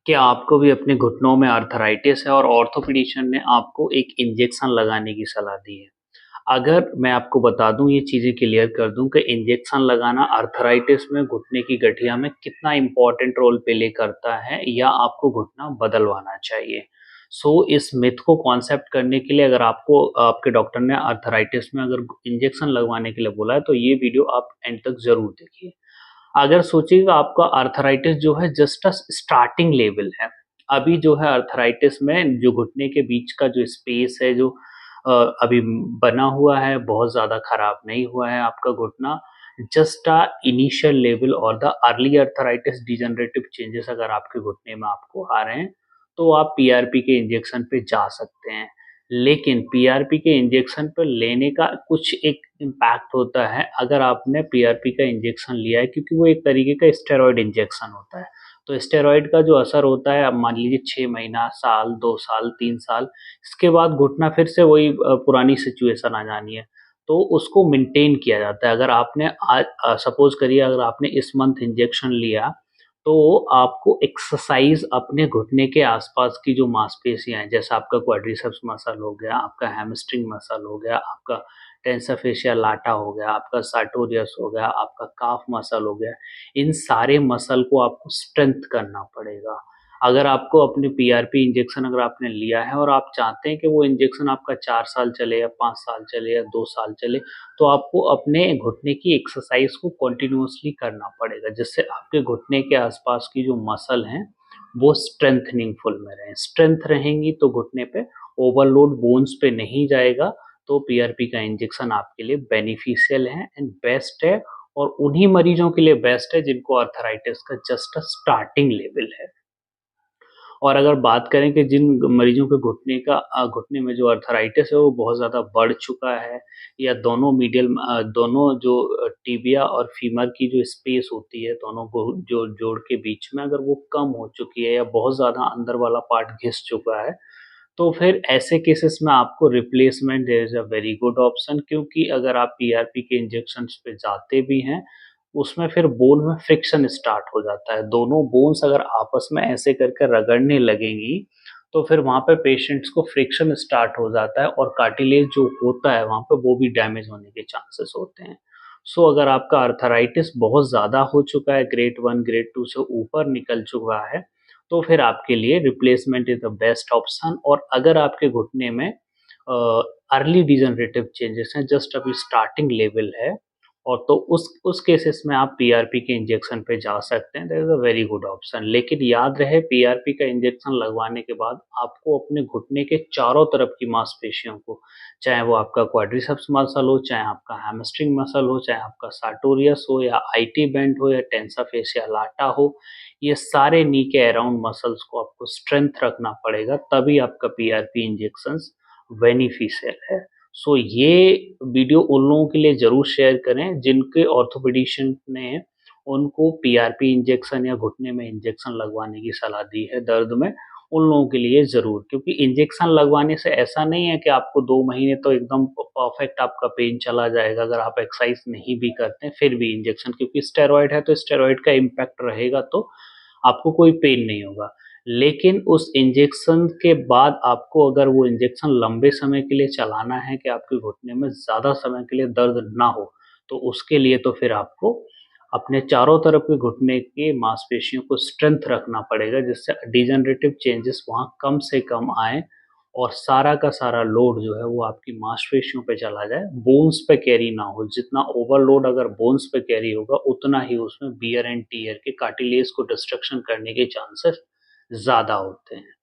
क्या आपको भी अपने घुटनों में आर्थराइटिस है और ऑर्थोपेडिशियन ने आपको एक इंजेक्शन लगाने की सलाह दी है? अगर मैं आपको बता दूँ ये चीज़ें क्लियर कर दूँ कि इंजेक्शन लगाना आर्थराइटिस में घुटने की गठिया में कितना इम्पोर्टेंट रोल प्ले करता है या आपको घुटना बदलवाना चाहिए। इस मिथ को कॉन्सेप्ट करने के लिए अगर आपको आपके डॉक्टर ने आर्थराइटिस में अगर इंजेक्शन लगवाने के लिए बोला है तो ये वीडियो आप एंड तक ज़रूर देखिए। अगर सोचिएगा आपका आर्थराइटिस जो है जस्ट स्टार्टिंग लेवल है। अभी जो है आर्थराइटिस में जो घुटने के बीच का जो स्पेस है जो अभी बना हुआ है, बहुत ज़्यादा खराब नहीं हुआ है आपका घुटना। जस्ट इनिशियल लेवल और the early arthritis degenerative changes अगर आपके घुटने में आपको आ रहे हैं, तो आप पीआरपी के इंजेक्शन पे जा सकते हैं। लेकिन पीआरपी के इंजेक्शन पे लेने का कुछ एक इम्पैक्ट होता है अगर आपने पीआरपी का इंजेक्शन लिया है, क्योंकि वो एक तरीके का स्टेरॉइड इंजेक्शन होता है। तो स्टेरॉइड का जो असर होता है, अब मान लीजिए 6 महीना, साल, 2 साल, 3 साल, इसके बाद घुटना फिर से वही पुरानी सिचुएशन आ जानी है। तो उसको मेंटेन किया जाता है। अगर आपने आज सपोज़ करिए अगर आपने इस मंथ इंजेक्शन लिया, तो आपको एक्सरसाइज़ अपने घुटने के आस-पास की जो मांसपेशियाँ हैं, जैसे आपका क्वाड्रिसेप्स मसल हो गया, आपका हैमस्ट्रिंग मसल हो गया, आपका टेंसर फेशिया लाटा हो गया, आपका सार्टोरियस हो गया, आपका काफ मसल हो गया, इन सारे मसल को आपको स्ट्रेंथ करना पड़ेगा। अगर आपको अपने पीआरपी इंजेक्शन अगर आपने लिया है और आप चाहते हैं कि वो इंजेक्शन आपका 4 साल चले या 5 साल चले या 2 साल चले, तो आपको अपने घुटने की एक्सरसाइज़ को कंटिन्यूअसली करना पड़ेगा, जिससे आपके घुटने के आस-पास की जो मसल हैं, वो स्ट्रेंथनिंग फुल में रहें। स्ट्रेंथ रहेंगी तो घुटने पे ओवरलोड बोन्स पे नहीं जाएगा, तो पीआरपी का इंजेक्शन आपके लिए बेनिफिशियल है एंड बेस्ट है और उन्हीं मरीजों के लिए बेस्ट है जिनको आर्थराइटिस का जस्ट स्टार्टिंग लेवल है। और अगर बात करें कि जिन मरीजों के घुटने में जो आर्थराइटिस है वो बहुत ज़्यादा बढ़ चुका है या दोनों जो टिबिया और फीमर की जो स्पेस होती है दोनों को जो जोड़ के बीच में अगर वो कम हो चुकी है या बहुत ज़्यादा अंदर वाला पार्ट घिस चुका है, तो फिर ऐसे केसेस में आपको replacement there is a very good option, क्योंकि अगर आप पीआरपी के इंजेक्शंस पे जाते भी हैं, उसमें फिर बोन में फ्रिक्शन स्टार्ट हो जाता है। दोनों बोन्स अगर आपस में ऐसे करके रगड़ने लगेंगी, तो फिर वहाँ पे पेशेंट्स को फ्रिक्शन स्टार्ट हो जाता है और कार्टिलेज जो होता है वहाँ पे वो भी डैमेज होने के चांसेस होते हैं। अगर आपका आर्थराइटिस बहुत ज़्यादा हो चुका है, ग्रेड 1, ग्रेड 2 से ऊपर निकल चुका है, तो फिर आपके लिए replacement is the best option. और अगर आपके घुटने में अर्ली डिजेनरेटिव चेंजेस हैं, जस्ट अभी स्टार्टिंग लेवल है, और तो उस केसेस में आप पीआरपी के इंजेक्शन पे जा सकते हैं, that is a very good option. लेकिन याद रहे पीआरपी का इंजेक्शन लगवाने के बाद आपको अपने घुटने के चारों तरफ की मांसपेशियों को, चाहे वो आपका क्वाड्रिसेप्स मसल हो, चाहे आपका हैमस्ट्रिंग मसल हो, चाहे आपका सार्टोरियस हो या आईटी बैंड हो या टेंसर फेशिया लाटा हो, ये सारे नी के अराउंड मसल्स को आपको स्ट्रेंथ रखना पड़ेगा, तभी आपका पीआरपी इंजेक्शंस बेनिफिशियल है। ये वीडियो उन लोगों के लिए ज़रूर शेयर करें जिनके ऑर्थोपेडिशियन ने उनको पीआरपी इंजेक्शन या घुटने में इंजेक्शन लगवाने की सलाह दी है दर्द में, उन लोगों के लिए ज़रूर, क्योंकि इंजेक्शन लगवाने से ऐसा नहीं है कि आपको 2 महीने तो एकदम परफेक्ट आपका पेन चला जाएगा अगर आप एक्सरसाइज़ नहीं भी करते हैं, फिर भी इंजेक्शन, क्योंकि स्टेरॉइड है तो स्टेरॉइड का इम्पैक्ट रहेगा, तो आपको कोई पेन नहीं होगा। लेकिन उस इंजेक्शन के बाद आपको अगर वो इंजेक्शन लंबे समय के लिए चलाना है कि आपके घुटने में ज़्यादा समय के लिए दर्द ना हो, तो उसके लिए तो फिर आपको अपने चारों तरफ के घुटने की मांसपेशियों को स्ट्रेंथ रखना पड़ेगा, जिससे डिजेनरेटिव चेंजेस वहाँ कम से कम आएँ और सारा का सारा लोड जो है वो आपकी मांसपेशियों पे चला जाए, बोन्स पे कैरी ना हो। जितना ओवरलोड अगर बोन्स पे कैरी होगा, उतना ही उसमें वियर एंड टियर के कार्टिलेज को डिस्ट्रक्शन करने के चांसेस ज़्यादा होते हैं।